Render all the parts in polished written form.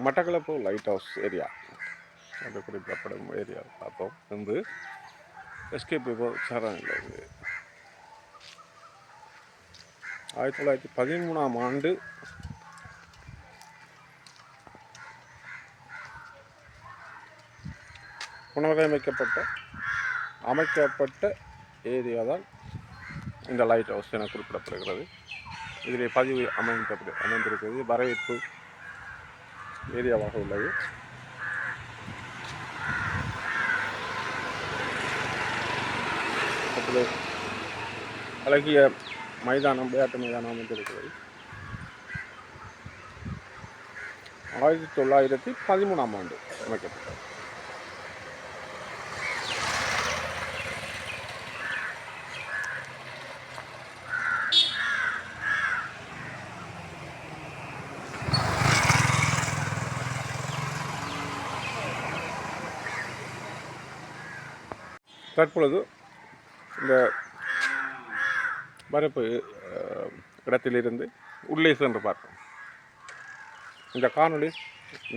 Batticaloa lighthouse area என்று குறிப்பிடப்படும் area பார்ப்போம். வந்து எஸ்கேப் சரண் இது 1913 அமைக்கப்பட்ட ஏரியா தான் இந்த லைட் ஹவுஸ் என குறிப்பிடப்படுகிறது. இதிலே பதிவு அமைந்திருக்கிறது. வரவேற்பு ஏரியாவாக உள்ளது. அழகிய மைதானம், விளையாட்டு மைதானம் அமைந்திருக்கிறது. 1913 ஆண்டு அமைக்கப்பட்டது. தற்பொழுது இந்த வரப்பு இடத்திலிருந்து உள்ளே சென்று பார்ப்போம். இந்த காணொளி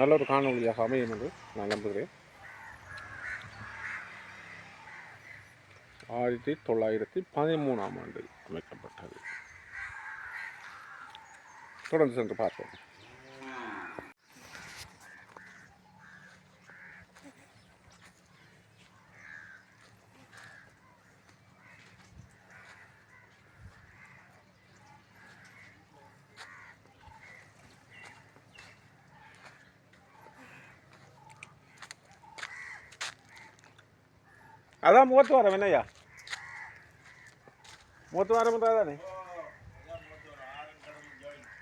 நல்ல ஒரு காணொலியாக அமையும் என்று நான் நம்புகிறேன். 1913 ஆண்டு அமைக்கப்பட்டது. தொடர்ந்து சென்று பார்ப்போம். அதான் முகத்துவாரம் என்னையா? முகத்துவாரம் தானே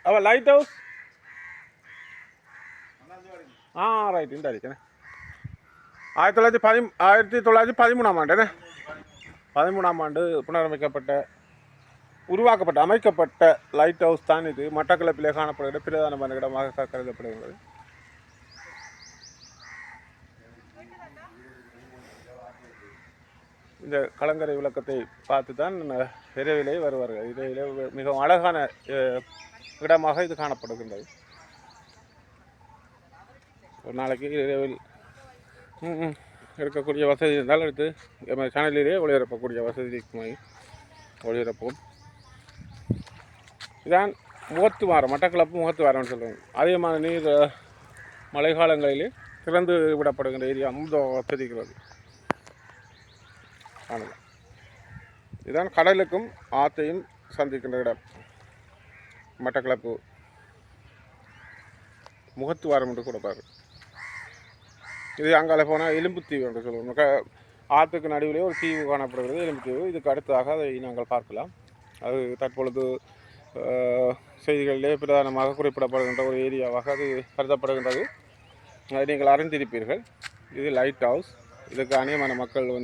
அவ லைட் ஹவுஸ். ரைட். இந்த அடிக்கண்ணே 1913 ஆண்டு 13 ஆண்டு அமைக்கப்பட்ட லைட் ஹவுஸ் தான் இது. மட்டக்களப்பிலே காணப்படுகிற பிரதானமான இடமாக கருதப்படுகிறது. இந்த கலங்கரை விளக்கத்தை பார்த்து தான் இரவிலே வருவார்கள். இரவிலே மிகவும் அழகான இடமாக இது காணப்படுகின்றது. ஒரு நாளைக்கு இரவில் இருக்கக்கூடிய வசதி இருந்தால் எடுத்து சேனலிலே ஒளிபரப்பக்கூடிய வசதி ஒளிபரப்போம். இதான் முகத்துவாரம், மட்டக்களப்பு முகத்துவாரம்னு சொல்லுவாங்க. அதிகமான நீர் மழை காலங்களிலே திறந்து விடப்படுகின்ற ஏரியா தெரிகிறது. காணலாம். இதுதான் கடலுக்கும் ஆற்றையும் சந்திக்கின்ற இடம் மட்டக்களப்பு முகத்துவாரம் என்று கூட பாரு. இது அங்கால போனால் எலும்புத்தீவு என்று சொல்லுவோம். ஆற்றுக்கு நடுவிலே ஒரு தீவு காணப்படுகிறது, எலும்புத்தீவு. இதுக்கு அடுத்ததாக அதை நாங்கள் பார்க்கலாம். அது தற்பொழுது செய்திகளிலே பிரதானமாக குறிப்பிடப்படுகின்ற ஒரு ஏரியாவாக அது கருதப்படுகின்றது. அதை நீங்கள் அறிந்திருப்பீர்கள். இது லைட் ஹவுஸ். இதுக்கு அநேகமான மக்கள்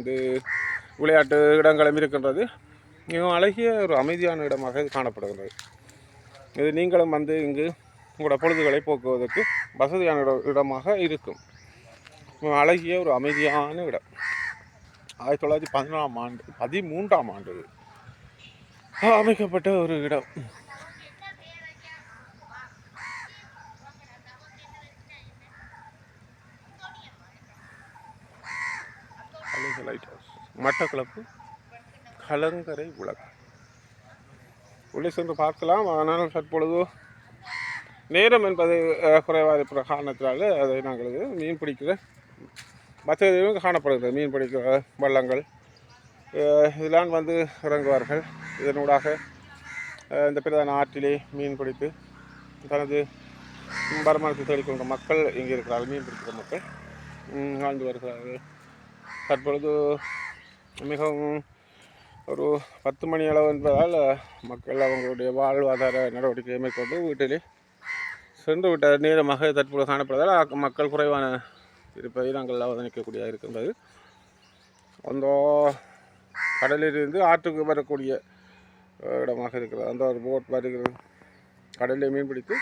விளையாட்டு இடங்களும் இருக்கின்றது. மிகவும் அழகிய ஒரு அமைதியான இடமாக இது காணப்படுகின்றது. இது நீங்களும் இங்கு உங்களோட பொழுதுகளை போக்குவதற்கு வசதியான இடமாக இருக்கும். அழகிய ஒரு அமைதியான இடம். 1913 ஆண்டு அமைக்கப்பட்ட ஒரு இடம். லைட் ஹவுஸ் மட்டக்களப்பு கலங்கரை விளக்கம். உள்ளே சென்று பார்க்கலாம். ஆனால் தற்பொழுது நேரம் என்பது குறைவாக இருக்கிற காரணத்தினால அதை நாங்கள் மீன் பிடிக்கிற வசதியும் காணப்படுகிறது. மீன் பிடிக்கிற வள்ளங்கள் இதெல்லாம் இறங்குவார்கள். இதனூடாக இந்த பிரதான ஆற்றிலே மீன் பிடித்து தனது வருமானத்தை தேடிக்கொண்ட மக்கள் இங்கே இருக்கிறார்கள். மீன் பிடிக்கிற மக்கள் வாழ்ந்து வருகிறார்கள். தற்பொழுது மிகவும் ஒரு 10 மணி அளவு என்பதால் மக்கள் அவங்களுடைய வாழ்வாதார நடவடிக்கையை மேற்கொண்டு வீட்டிலே சென்று விட்ட நேரமாக தற்போது காணப்படுவதால் மக்கள் குறைவான இருப்பதை நாங்கள் அவதானிக்கக்கூடிய இருக்கின்றது. அந்த கடலிலிருந்து ஆற்றுக்கு வரக்கூடிய இடமாக இருக்கிறது. அந்த ஒரு போட் வருகிறது, கடலில் மீன் பிடித்து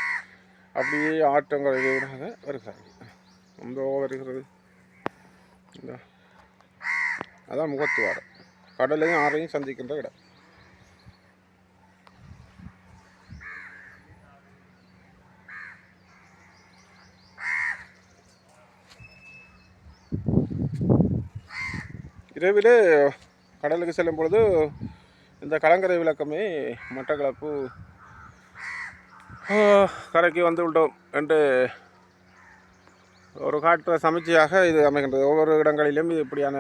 அப்படியே ஆற்றங்கரையாக வருகிறார்கள். அந்த வருகிறது. அதான் முகத்துவாரம், கடலையும் ஆறையும் சந்திக்கின்ற இடம். இரவிலே கடலுக்கு செல்லும் பொழுது இந்த கலங்கரை விளக்கமே மட்டக்களப்பு கரைக்கு வந்து விட்டோம் என்று ஒரு காட்டுற சமீட்சையாக இது அமைகின்றது. ஒவ்வொரு இடங்களிலும் இது இப்படியான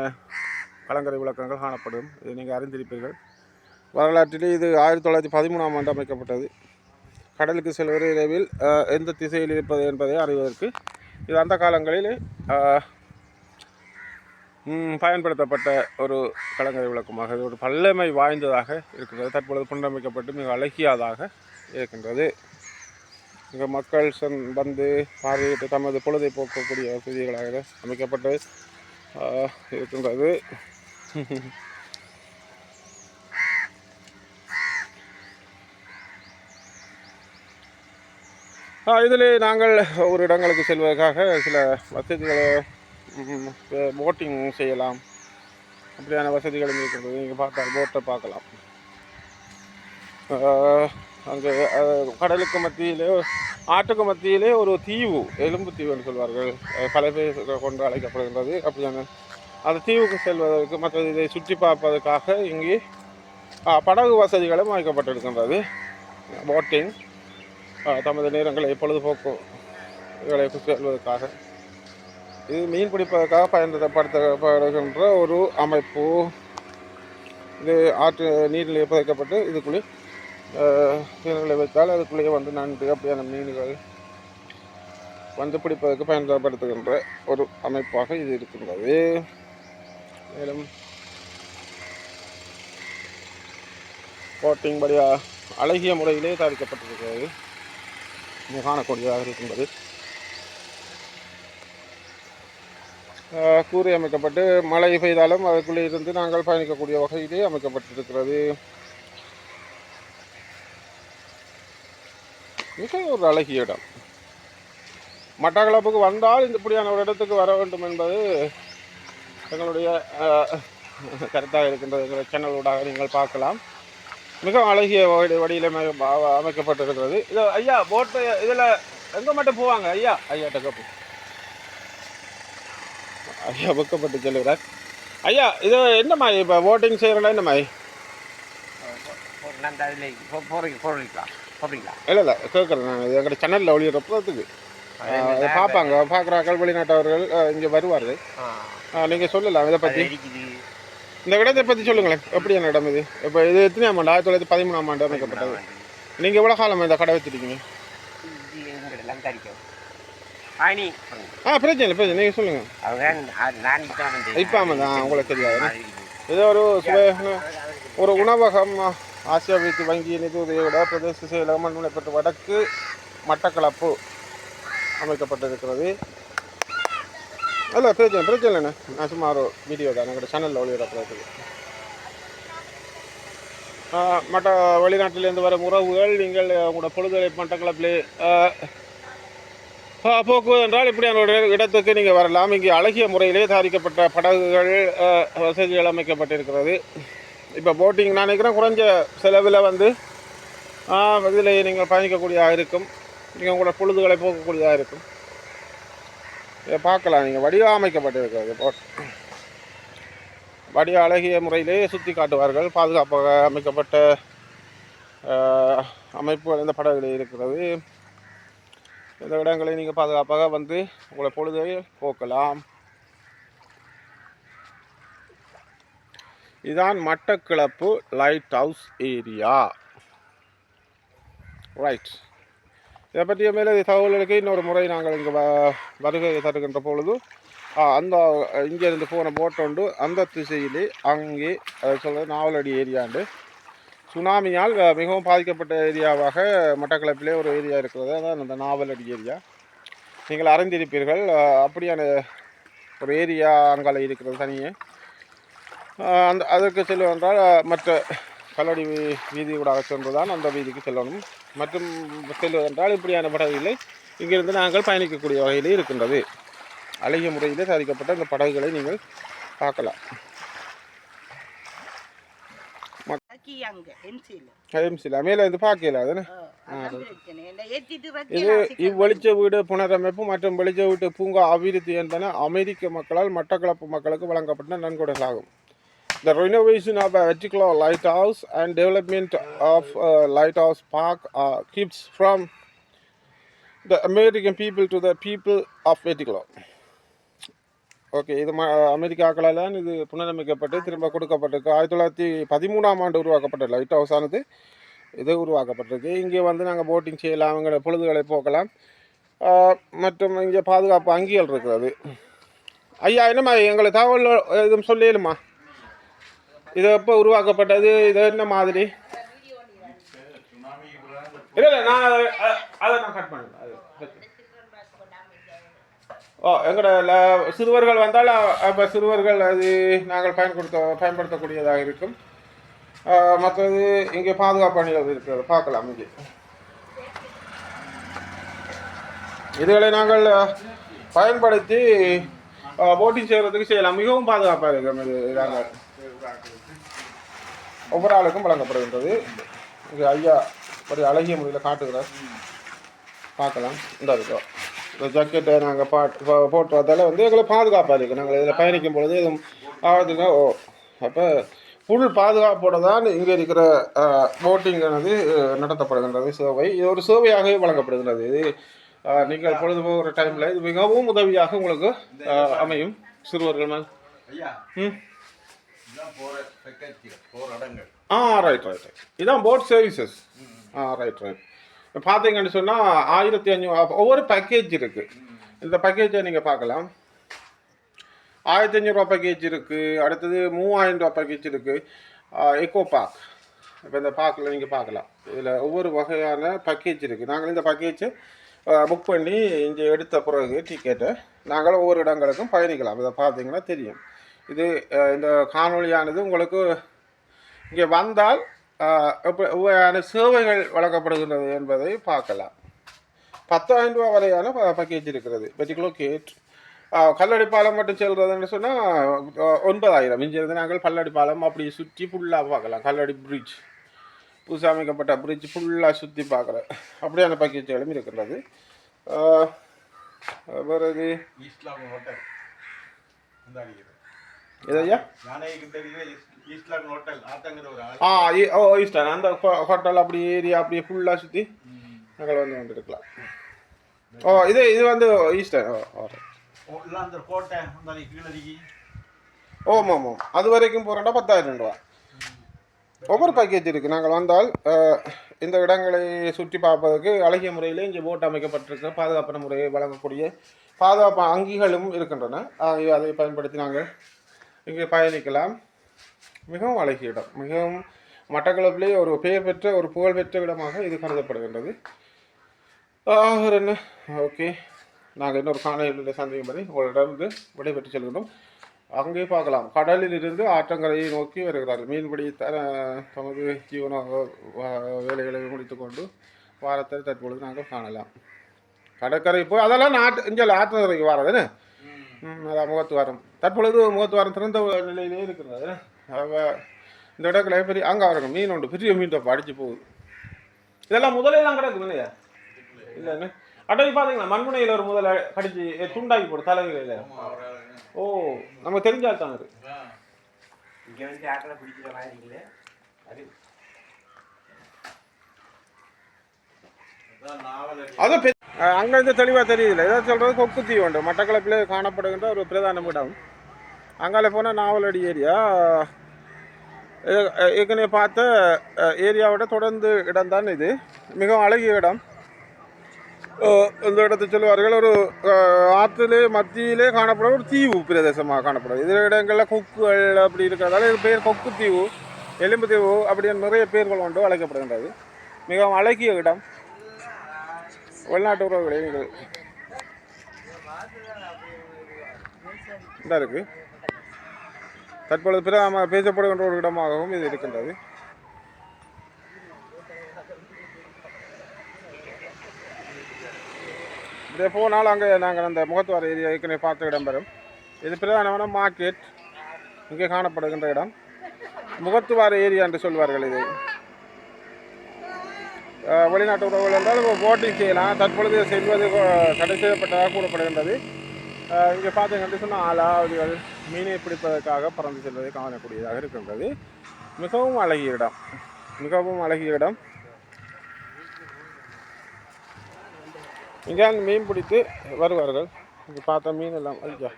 கலங்கரை விளக்கங்கள் காணப்படும். இது நீங்கள் அறிந்திருப்பீர்கள். வரலாற்றிலே இது 1913ஆம் ஆண்டு அமைக்கப்பட்டது. கடலுக்கு செல்வது இரவில் எந்த திசையில் இருப்பது என்பதை அறிவதற்கு இது அந்த காலங்களில் பயன்படுத்தப்பட்ட ஒரு கலங்கரை விளக்கமாக இது ஒரு பல்லமை வாய்ந்ததாக இருக்கின்றது. தற்பொழுது புனரமைக்கப்பட்டு மிக அழகியதாக இருக்கின்றது. இங்கே மக்கள் வந்து பார்வையிட்டு தமது பொழுதை போக்கக்கூடிய வசதிகளாக அமைக்கப்பட்டு இருக்கின்றது. இதில் நாங்கள் ஒரு இடங்களுக்கு செல்வதற்காக சில வசதிகளை போட்டிங் செய்யலாம். அப்படியான வசதிகளும் இருக்கின்றது. நீங்கள் பார்த்தால் போட்டை பார்க்கலாம். அங்கே கடலுக்கு மத்தியிலே ஆற்றுக்கு மத்தியிலே ஒரு தீவு, எலும்பு தீவு என்று சொல்வார்கள், பல பேர் கொண்டு அழைக்கப்படுகின்றது. அப்படியான அந்த தீவுக்கு செல்வதற்கு மற்ற இதை சுற்றி பார்ப்பதற்காக இங்கே படகு வசதிகளும் அமைக்கப்பட்டிருக்கின்றது. போட்டிங் தமது நேரங்களை பொழுதுபோக்குகளை செல்வதற்காக இது மீன் பிடிப்பதற்காக பயன்படுத்தப்படுகின்ற ஒரு அமைப்பு. இது ஆற்று நீரில் புதைக்கப்பட்டு இதுக்குள்ளே மீன்களை வைத்தால் அதுக்குள்ளேயே வந்து நண்டு அப்படியான மீன்கள் வந்து பிடிப்பதற்கு பயன்படுத்துகின்ற ஒரு அமைப்பாக இது இருக்கின்றது. மேலும் போட்டிங் படியா அழகிய முறையிலே தயாரிக்கப்பட்டிருக்கிறது. காணக்கூடியதாக இருக்கின்றது. கூரை அமைக்கப்பட்டு மழை பெய்தாலும் அதுக்குள்ளே இருந்து நாங்கள் பயணிக்கக்கூடிய வகையிலே அமைக்கப்பட்டிருக்கிறது. மிக ஒரு அழகிய இடம். மட்டக்களப்புக்கு வந்தால் இப்படியான ஒரு இடத்துக்கு வர வேண்டும் என்பது எங்களுடைய கருத்தாக இருக்கின்றது. எங்களுடைய சேனலூடாக நீங்கள் பார்க்கலாம். மிக அழகிய வடியில் அமைக்கப்பட்டிருக்கிறது. இது ஐயா போட்டு இதில் எங்கே மட்டும் போவாங்க ஐயா? ஐயாட்ட கப்பு ஐயா வைக்கப்பட்டு செல்கிறார். ஐயா இது என்ன மாதிரி இப்போ போட்டிங் செய்கிறோன்னா என்ன மாதிரி? இல்லை இல்லை கேட்குறேன் நான். இது எங்கள்கிட்ட சேனலில் ஒளியிடறப்பதுக்கு பார்ப்பாங்க, பார்க்குறாக்கள் வெளிநாட்டவர்கள் இங்கே வருவார்கள். நீங்கள் சொல்லலாம் இதை பற்றி. இந்த இடத்தை பற்றி சொல்லுங்களேன். எப்படியான இடம் இது? இப்போ இது எத்தனையாம் ஆண்டு? 1913ஆம் ஆண்டு அமைக்கப்பட்டது. நீங்கள் எவ்வளோ காலம் இந்த கடை வச்சுருக்கீங்க? பிரச்சனை இல்லை, பிரச்சனை நீங்கள் சொல்லுங்கள். இப்போ ஆமாம் தான் உங்களுக்கு தெரியாது. இது ஒரு சுவையான ஒரு உணவகம். ஆசியா வீட்டு வங்கி நிதி உதவியோட பிரதேச செயலகம் மண்முனைப்பட்டு வடக்கு மட்டக்களப்பு அமைக்கப்பட்டிருக்கிறது. இல்லை பிரச்சனை இல்லைண்ணே. நான் சும்மா ஒரு வீடியோ தான் எங்களோட சேனலில் ஒளியிடப்படுறதுக்கு. மற்ற வெளிநாட்டிலேருந்து வர உறவுகள் நீங்கள் உங்களோட பொழுதுகளை மட்டக்களப்பிலே போக்குவது என்றால் இப்படியான ஒரு இடத்துக்கு நீங்கள் வரலாம். இங்கே அழகிய முறையிலே தயாரிக்கப்பட்ட படகுகள் வசதிகள் அமைக்கப்பட்டிருக்கிறது. இப்போ போட்டிங் நான் நினைக்கிறேன் குறைஞ்ச செலவில் வந்து இதில் நீங்கள் பயணிக்கக்கூடியதாக இருக்கும். நீங்கள் உங்களோட பொழுதுகளை போக்கக்கூடியதாக இருக்கும். இதை பார்க்கலாம். நீங்கள் வடிவமைக்கப்பட்டிருக்கிறது. வடிவ அழகிய முறையிலே சுற்றி காட்டுவார்கள். பாதுகாப்பாக அமைக்கப்பட்ட அமைப்புகள் இந்த படகுகளில் இருக்கிறது. இந்த இடங்களை நீங்கள் பாதுகாப்பாக வந்து உங்களை பொழுதை போக்கலாம். இதுதான் Batticaloa lighthouse area. Right. இதை பற்றிய மேலே தகவல்களுக்கு இன்னொரு முறை நாங்கள் இங்கே வருகை தருகின்ற பொழுது அந்த இங்கேருந்து போன போட் உண்டு அந்த திசையிலே அங்கே சொல்கிறது நாவலடி ஏரியாண்டு சுனாமியால் மிகவும் பாதிக்கப்பட்ட ஏரியாவாக மட்டக்களப்பிலே ஒரு ஏரியா இருக்கிறது. அதான் அந்த நாவலடி ஏரியா. நீங்கள் அறிந்திருப்பீர்கள். அப்படியான ஒரு ஏரியா அங்கால இருக்கிறது தனியே. அதற்கு செல்வதென்றால் மற்ற கல்லடி வீதி கூட சென்றுதான் அந்த வீதிக்கு செல்லணும். மற்றும் செல்வதென்றால் இப்படியான படகுகளை இங்கிருந்து நாங்கள் பயணிக்கக்கூடிய வகையிலே இருக்கின்றது. அழகிய முறையிலே தயாரிக்கப்பட்ட இந்த படகுகளை நீங்கள் பார்க்கலாம். மேலே வந்து பார்க்கல அதுன்னு இது இவ்வெளிச்ச வீடு புனரமைப்பு மற்றும் வெளிச்ச வீட்டு பூங்கா அபிவிருத்தி என்பன அமெரிக்க மக்களால் மட்டக்களப்பு மக்களுக்கு வழங்கப்பட்ட நன்கொடைகளாகும். The renovation of a Vetiklau lighthouse and development of a lighthouse park keeps from the American people to the people of Vetiklau. Okay இது அமெரிக்காக்களால் இது புனரமைக்கப்பட்டு திரும்ப கொடுக்கப்பட்டிருக்கு. 1913ஆம் ஆண்டு உருவாக்கப்பட்ட லைட் ஹவுஸ் ஆனது இது உருவாக்கப்பட்டிருக்கு. இங்கே வந்து நாங்கள் போட்டிங் செய்யலாம், அவங்களோட பொழுதுகளை போக்கலாம், மற்றும் இங்கே பாதுகாப்பு அங்கிகள் இருக்கிறது. ஐயா என்னம்மா எங்களை தகவல் எதுவும் சொல்லிடுமா? இது எப்போ உருவாக்கப்பட்டது, இது என்ன மாதிரி? இல்லை இல்லை நான் அதை நான் கட் பண்ணுறேன். எங்களோட சிறுவர்கள் வந்தால் அப்போ சிறுவர்கள் அது நாங்கள் பயன்படுத்தக்கூடியதாக இருக்கும். மற்றது இங்கே பாதுகாப்பு அணிகள் இருக்கிறது, பார்க்கலாம். இங்கே இதுகளை நாங்கள் பயன்படுத்தி போட்டிங் செய்கிறதுக்கு செய்யலாம். மிகவும் பாதுகாப்பாக இருக்கும். இது நாங்கள் ஒவ்வொரு ஆளுக்கும் வழங்கப்படுகின்றது. இது ஐயா ஒரு அழகிய முறையில் காட்டுகிறார், பார்க்கலாம். இந்த இருக்கோம் இந்த ஜாக்கெட்டை நாங்கள் போட்டு வந்தால வந்து எங்களை பாதுகாப்பாக இருக்குது. நாங்கள் இதில் பயணிக்கும் பொழுது எதுவும் ஆகுதுன்னா அப்போ ஃபுல் பாதுகாப்போடு தான் இங்கே இருக்கிற போட்டிங்கானது நடத்தப்படுகின்றது. சேவை இது ஒரு சேவையாகவே வழங்கப்படுகின்றது. இது நீங்கள் பொழுது போகிற டைமில் இது மிகவும் உதவியாக உங்களுக்கு அமையும். சிறுவர்கள் ரைட் ரைட் இதுதான் போட் சர்வீசஸ். ரைட் ரைட் பார்த்தீங்கன்னு சொன்னால் 1500 ஒவ்வொரு பேக்கேஜ் இருக்குது. இந்த பேக்கேஜை நீங்கள் பார்க்கலாம். 1500 பேக்கேஜ் இருக்குது. அடுத்தது 3000 பேக்கேஜ் இருக்குது. எக்கோ பார்க், இப்போ இந்த பார்க்கில் நீங்கள் பார்க்கலாம். இதில் ஒவ்வொரு வகையான பேக்கேஜ் இருக்குது. நாங்கள் இந்த பேக்கேஜை புக் பண்ணி இங்கே எடுத்த பிறகு டிக்கெட்டை நாங்கள் ஒவ்வொரு இடங்களுக்கும் பயணிக்கலாம். இதை பார்த்தீங்கன்னா தெரியும். இது இந்த காணொலியானது உங்களுக்கு இங்கே வந்தால் எவ்வளவு சேவைகள் வழங்கப்படுகின்றது என்பதை பார்க்கலாம். 10,000 ரூபா வரையான பேக்கேஜ் இருக்கிறது. வெட்டிகுலோகேட் கல்லடி பாலம் மட்டும் செல்றதுன்னு சொன்னால் 9,000. இங்கிருந்து நாங்கள் கல்லடி பாலம் அப்படி சுற்றி ஃபுல்லாக பார்க்கலாம். கல்லடி பிரிட்ஜ் புதுசாக அமைக்கப்பட்ட பிரிட்ஜ் ஃபுல்லாக சுற்றி பார்க்குற அப்படியான பேக்கேஜ்களும் இருக்கிறது. வேறு இது இதையா ஈஸ்டர்ன் அந்த ஹோட்டல் அப்படி ஏரியா அப்படியே ஃபுல்லாக சுற்றி நாங்கள் வந்து வந்துருக்கலாம். இது வந்து ஈஸ்டர்ன். ஆமாம் அது வரைக்கும் போகிறோம்னா 10,000 ரூபா. ஒவ்வொரு பேக்கேஜ் இருக்குது. நாங்கள் வந்தால் இந்த இடங்களை சுற்றி பார்ப்பதற்கு அழகிய முறையில் இங்கே போட் அமைக்கப்பட்டிருக்க பாதுகாப்பான முறையை வழங்கக்கூடிய பாதுகாப்பு அங்கிகளும் இருக்கின்றன. அதை பயன்படுத்தி நாங்கள் இங்கே பயணிக்கலாம். மிகவும் அழகிய இடம். மிகவும் மட்டக்களப்பிலே ஒரு பெயர் பெற்ற ஒரு புகழ்பெற்ற இடமாக இது கருதப்படுகின்றது. என்ன ஓகே, நாங்கள் இன்னொரு காணொலியில் சந்திக்கும் வரை உங்களிடம் விடைபெற்று செல்கின்றோம். அங்கே பார்க்கலாம். கடலில் இருந்து ஆற்றங்கரையை நோக்கி வருகிறார்கள். மீன்பிடி தமது ஜீவன வேலைகளை முடித்துக்கொண்டு வாரத்தை தற்பொழுது நாங்கள் காணலாம். கடற்கரை போய் அதெல்லாம் இங்கே ஆற்றங்கரைக்கு வாரதுன்னு அதான் முகத்துவாரம். தற்பொழுது முகத்துவாரம் திறந்த நிலையிலே இருக்கிறது. இந்த இடத்துல பெரிய அங்கே அவருக்கு மீன் உண்டு, பெரிய மீன் தப்பா அடிச்சு போகுது. இதெல்லாம் முதலையெல்லாம் கிடக்குது இல்லையா? இல்லைன்னு அட்டை பார்த்தீங்களா? மண்முனையில் ஒரு முதலை கடிச்சு துண்டாக்கி போடு தலைவலியில். ஓ நமக்கு தெரிஞ்சால் தான் அது. அது அங்கேருந்து தெளிவாக தெரியுதுல்ல. ஏதாவது சொல்கிறது கொக்குத்தீவு உண்டு. மட்டக்களப்பில் காணப்படுகின்ற ஒரு பிரதான இடம். அங்கால போனால் நாவலடி ஏரியா ஏற்கனவே பார்த்த ஏரியாவோட தொடர்ந்து இடம் தான் இது. மிகவும் அழகிய இடம். இந்த இடத்தை சொல்லுவார்கள் ஒரு ஆற்றுலே மத்தியிலே காணப்படும் ஒரு தீவு பிரதேசமாக காணப்படும். இது இடங்களில் கொக்குகள் அப்படி இருக்கிறதால இது பேர் கொக்கு தீவு, எலும்பு தீவு அப்படின்னு நிறைய பேர்கள் கொண்டு அழைக்கப்படுகின்றது. மிகவும் அழகிய இடம். வெளிநாட்டு உறவுகளை நீங்கள் இந்த இருக்குது. தற்பொழுது பேசப்படுகின்ற ஒரு இடமாகவும் இது இருக்கின்றது. இதே போனால் அங்கே நாங்கள் அந்த முகத்துவார ஏரியா ஏற்கனவே பார்த்த இடம் பெறும். இது பிரதானமான மார்க்கெட் இங்கே காணப்படுகின்ற இடம். முகத்துவார ஏரியா என்று சொல்வார்கள். இது வெளிநாட்டு உறவுகள் என்றால் போட்டிங் செய்யலாம். தற்பொழுது செல்வது தடை செய்யப்பட்டதாக கூறப்படுகின்றது. இங்கே பார்த்தீங்கன்னு சொன்னால் ஆலாவதிகள் மீனை பிடிப்பதற்காக பறந்து செல்வதை காணக்கூடியதாக இருக்கின்றது. மிகவும் அழகிய இடம், மிகவும் அழகிய இடம். இங்கே மீன் பிடித்து வருவார்கள். இங்கே பார்த்தா மீன் எல்லாம் ஐயா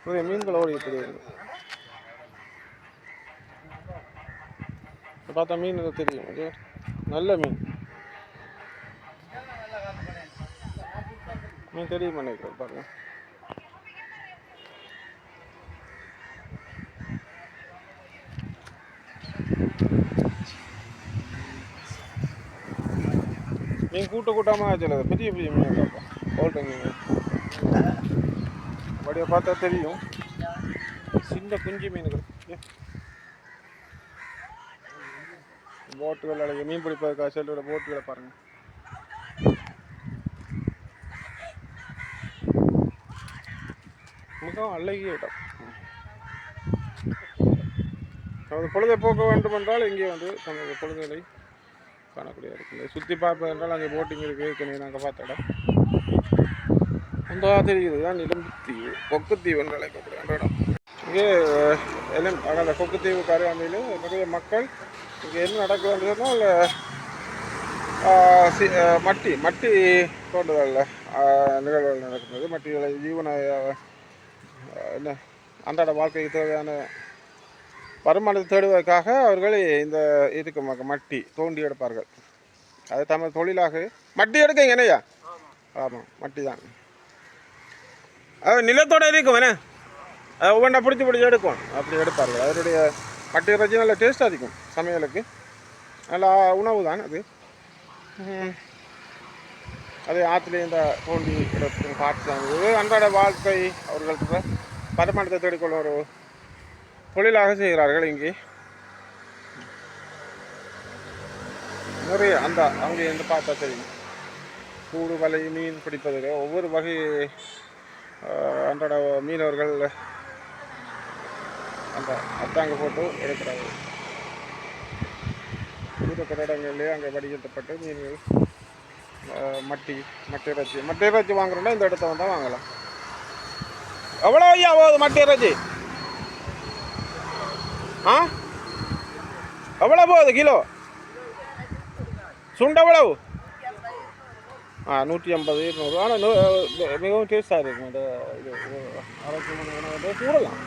நிறைய மீன்கள் ஓடி தெரியுது. பார்த்தா மீன் தெரியும், இது நல்ல மீன். மீன் தெரியும் நினைக்கிறேன் பாருங்க. மீன் கூட்டமாக சொல்லுது, பெரிய பெரிய மீன் பார்ப்பா, கோல்டு மீன் அப்படியே பார்த்தா தெரியும். சின்ன குஞ்சு மீன்கள், போட்டுகள் அழகிய மீன் பிடிப்பதற்காக செல்லுற போட்டுகளை பாருங்கள். மிகவும் அழகிய இடம். நமது பொழுதை போக்க வேண்டும் என்றால் இங்கே வந்து நமது பொழுதுகளை காணக்கூடிய இருக்குது. சுற்றி பார்ப்பது என்றால் அங்கே போட்டிங் இருக்குது. நாங்கள் பார்த்த இடம் அந்த தெரியுது தான் நிலம்புத்தீவு, கொக்குத்தீவு என்று அழைக்கக்கூடிய இடம். இங்கே அந்த கொக்குத்தீவுக்கு அருகாமையில் நிறைய மக்கள் இங்கே என்ன நடக்குதுன்னு சொன்னால் மட்டி தோண்டுதல் நிகழ்வுகள் நடக்கிறது. மட்டிகளை ஜீவன என்ன அன்றாட வாழ்க்கைக்கு தேவையான வருமானத்தை தேடுவதற்காக அவர்கள் இந்த இதுக்கு மட்டி தோண்டி எடுப்பார்கள். அது தமிழ் தொழிலாக மட்டி எடுக்கங்க என்னையா? ஆமாம், மட்டி தான். அது நிலத்தோடு இருக்கும் என்ன, அதை ஒவ்வொன்றா பிடிச்சி எடுக்கும், அப்படி எடுப்பார்கள். அதனுடைய மட்டி இறைச்சி நல்ல டேஸ்ட்டாக இருக்கும், சமையலுக்கு நல்லா உணவு தான் அது. அது ஆற்றுல இந்த தோண்டி எடுக்கும் காற்று தான். அன்றாட வாழ்க்கை அவர்களுக்கு வருமானத்தை தேடிக்கொள்ள ஒரு தொழிலாக செய்கிறார்கள். இங்கே நிறைய அங்கே இருந்து பார்த்தா தெரியும். கூடு வலை மீன் பிடிப்பதில் ஒவ்வொரு வகை அன்றாட மீனவர்கள் அந்த அத்தாங்க போட்டு எடுக்கிறார்கள். இருக்கிற இடங்கள்லேயே அங்கே வடிகட்டப்பட்டு மீன்கள் மட்டி இறைச்சி வாங்குறோன்னா இந்த இடத்த வந்தால் வாங்கலாம். எவ்வளோ ஐயா ஆகுது மட்டி இறைச்சி? எவ்வளோ போகுது கிலோ? சுண்டை எவ்வளவு? 150 200. ஆனால் மிகவும் டேஸ்டாக இருக்கும். அந்த இது ஆரோக்கியமான உணவு கூடலாம்.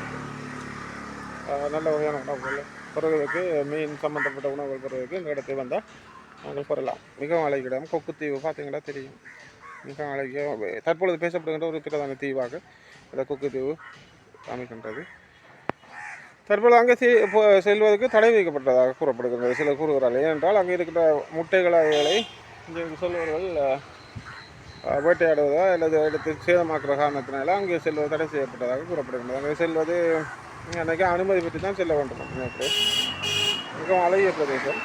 நல்ல வகையான உணவுகள் பெறுவதற்கு, மீன் சம்மந்தப்பட்ட உணவுகள் பெறுவதற்கு இந்த இடத்தை வந்தால் நாங்கள் பெறலாம். மிகவும் அழகிய இடம். கொக்குத்தீவு பார்த்தீங்கன்னா தெரியும், மிகவும் அழகிய தற்பொழுது பேசப்படுகின்ற ஒரு பிரதான தீவாக இந்த கொக்குத்தீவு அமைக்கின்றது. தற்போது அங்கே செல்வதற்கு தடை வைக்கப்பட்டதாக கூறப்படுகிறது. சிலர் கூறுகிறார்கள். ஏனென்றால் அங்கே இருக்கிற முட்டைகளை இங்கே செல்வர்கள் வேட்டையாடுவதா அல்லது எடுத்து சேதமாக்குற காரணத்தினால அங்கே செல்வது தடை செய்யப்பட்டதாக கூறப்படுகின்றது. அங்கே செல்வது அன்றைக்கி அனுமதி பெற்று தான் செல்ல வேண்டும். மிகவும் அழகிய பிரதேசம்.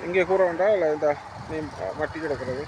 இங்கே கூற வேண்டால் இந்த மட்டி கிடக்கிறது